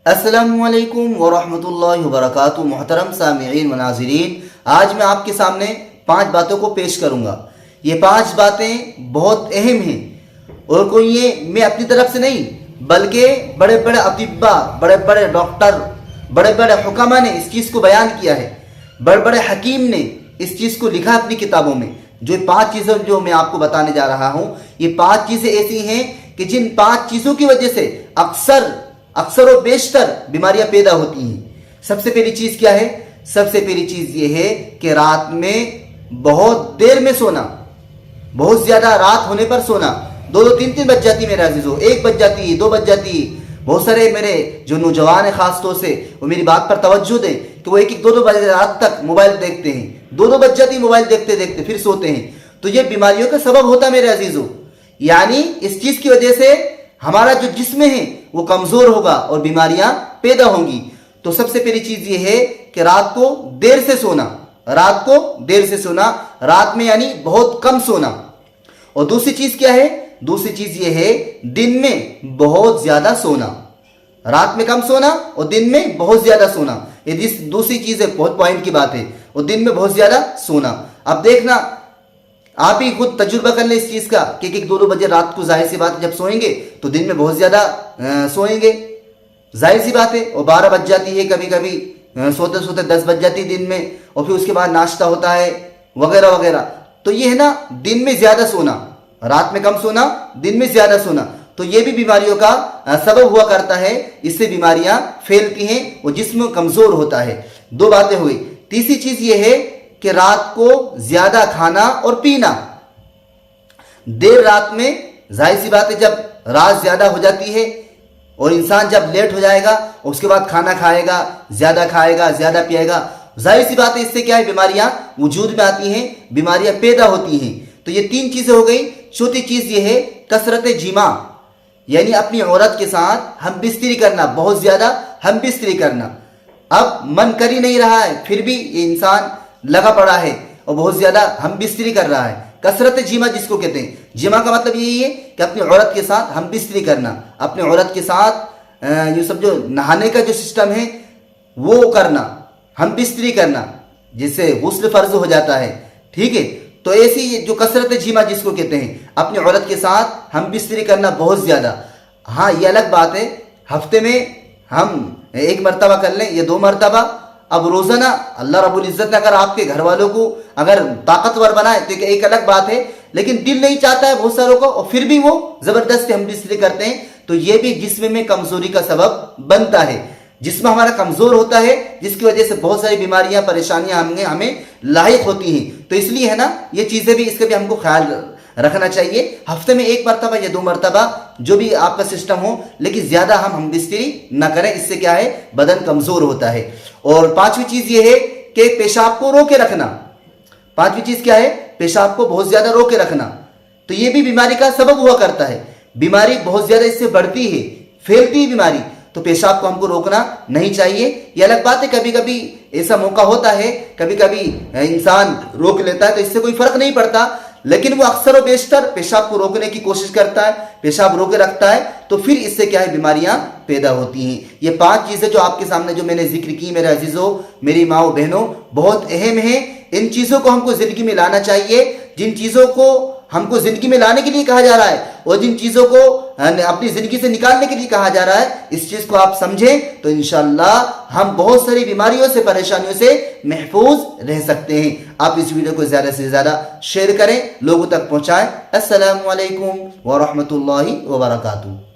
अस्सलामुअलैकुम वरहमतुल्लाहि वबरकातुहू। मोहतरम सामिईन व नाज़रीन, आज मैं आपके सामने 5 बातों को पेश करूँगा। ये 5 बातें बहुत अहम हैं और कोई ये मैं अपनी तरफ से नहीं बल्कि बड़े बड़े अतिब्बा, बड़े बड़े डॉक्टर, बड़े बड़े हुक्मा ने इस चीज़ को बयान किया है। बड़े बड़े हकीम ने इस चीज़ को लिखा अपनी किताबों में। जो 5 चीज़ें जो मैं आपको बताने जा रहा हूँ, ये 5 चीज़ें ऐसी हैं कि जिन 5 चीज़ों की वजह से अक्सर और बेशतर बीमारियां पैदा होती हैं। सबसे पहली चीज क्या है? सबसे पहली चीज ये है कि रात में बहुत देर में सोना, बहुत ज्यादा रात होने पर सोना। 2-2, 3-3 बज जाती मेरे अजीजों, 1 बज जाती, 2 बज जाती। बहुत सारे मेरे जो नौजवान है खास तौर से वो मेरी बात पर तवज्जो दें कि वो 1-1, 2-2 बजे रात तक मोबाइल देखते हैं। 2-2 बज जाती मोबाइल देखते देखते फिर सोते हैं। तो ये बीमारियों का सबब होता है मेरे अजीजों। यानी इस चीज की वजह से हमारा जो जिस्म है वो कमजोर होगा और बीमारियां पैदा होंगी। तो सबसे पहली चीज ये है कि रात को देर से सोना, रात को देर से सोना, रात में यानी बहुत कम सोना। और दूसरी चीज क्या है? दूसरी चीज ये है दिन में बहुत ज्यादा सोना। रात में कम सोना और दिन में बहुत ज्यादा सोना, ये दूसरी चीज है, बहुत पॉइंट की बात है। और दिन में बहुत ज्यादा सोना। अब देखना, आप ही खुद तजुर्बा कर लें इस चीज का कि 1-2 बजे रात को जाहिर सी बात है जब सोएंगे तो दिन में बहुत ज्यादा सोएंगे, जाहिर सी बात है। और 12 बज जाती है, कभी कभी सोते सोते 10 बज जाती है दिन में, और फिर उसके बाद नाश्ता होता है वगैरह वगैरह। तो ये है ना, दिन में ज्यादा सोना, रात में कम सोना, दिन में ज्यादा सोना। तो ये भी बीमारियों का सबब हुआ करता है। इससे बीमारियां फैलती हैं और जिस्म कमजोर होता है। 2 बातें हुई। तीसरी चीज ये है कि रात को ज्यादा खाना और पीना। देर रात में जाहिर सी बात है जब रात ज्यादा हो जाती है और इंसान जब लेट हो जाएगा उसके बाद खाना खाएगा, ज्यादा पिएगा, जाहिर सी बात है इससे क्या है, बीमारियां वजूद में आती हैं, बीमारियां पैदा होती हैं। तो ये 3 चीजें हो गई। चौथी चीज ये है कसरत जिमा, यानी अपनी औरत के साथ हम बिस्तरी करना, बहुत ज्यादा हम बिस्तरी करना। अब मन कर ही नहीं रहा है फिर भी ये इंसान लगा पड़ा है और बहुत ज्यादा हम बिस्तरी कर रहा है। कसरत जिमा जिसको कहते हैं, जिमा का मतलब यही है कि अपनी औरत के साथ हम बिस्तरी करना, अपने औरत के साथ ये सब जो नहाने का जो सिस्टम है वो करना, हम बिस्तरी करना, जिससे गुस्ल फर्ज हो जाता है। ठीक है, तो ऐसी जो कसरत जिमा जिसको कहते हैं, अपनी औरत के साथ हम बिस्तरी करना बहुत ज्यादा। हाँ, ये अलग बात है हफ्ते में हम 1 मरतबा कर लें या 2 मरतबा। अब रोजाना अल्लाह रब्बुल इज्जत ने अगर आपके घर वालों को अगर ताकतवर बनाए तो एक अलग बात है, लेकिन दिल नहीं चाहता है बहुत सारों को और फिर भी वो जबरदस्ती हम बिस्तरी करते हैं। तो ये भी जिस्म में कमजोरी का सबब बनता है। जिस्म हमारा कमजोर होता है जिसकी वजह से बहुत सारी बीमारियां, परेशानियां हमें लाहिक होती हैं। तो इसलिए है ना, ये चीजें भी, इसका भी हमको ख्याल रखना चाहिए। हफ्ते में 1 मरतबा या 2 मरतबा जो भी आपका सिस्टम हो, लेकिन ज्यादा हम बिस्तरी ना करें। इससे क्या है, बदन कमजोर होता है। और 5वीं चीज ये है कि पेशाब को रोके रखना। 5वीं चीज क्या है? पेशाब को बहुत ज्यादा रोके रखना। तो ये भी बीमारी का सबब हुआ करता है। बीमारी बहुत ज्यादा इससे बढ़ती है, फैलती है बीमारी। तो पेशाब को हमको रोकना नहीं चाहिए। ये अलग बात है, कभी कभी ऐसा मौका होता है, कभी कभी इंसान रोक लेता है तो इससे कोई फर्क नहीं पड़ता, लेकिन वो अक्सर और बेशतर पेशाब को रोकने की कोशिश करता है, पेशाब रोके रखता है, तो फिर इससे क्या है, बीमारियां पैदा होती हैं। ये 5 चीजें जो आपके सामने जो मैंने जिक्र की मेरे अजीजों, मेरी माओ बहनों, बहुत अहम है। इन चीजों को हमको जिंदगी में लाना चाहिए। जिन चीजों को हमको जिंदगी में लाने के लिए कहा जा रहा है और जिन चीजों को अपनी जिंदगी से निकालने के लिए कहा जा रहा है, इस चीज को आप समझें तो इंशाअल्लाह हम बहुत सारी बीमारियों से, परेशानियों से महफूज रह सकते हैं। आप इस वीडियो को ज्यादा से ज्यादा शेयर करें, लोगों तक पहुंचाएं। अस्सलामु अलैकुम व रहमतुल्लाहि व बरकातुहू।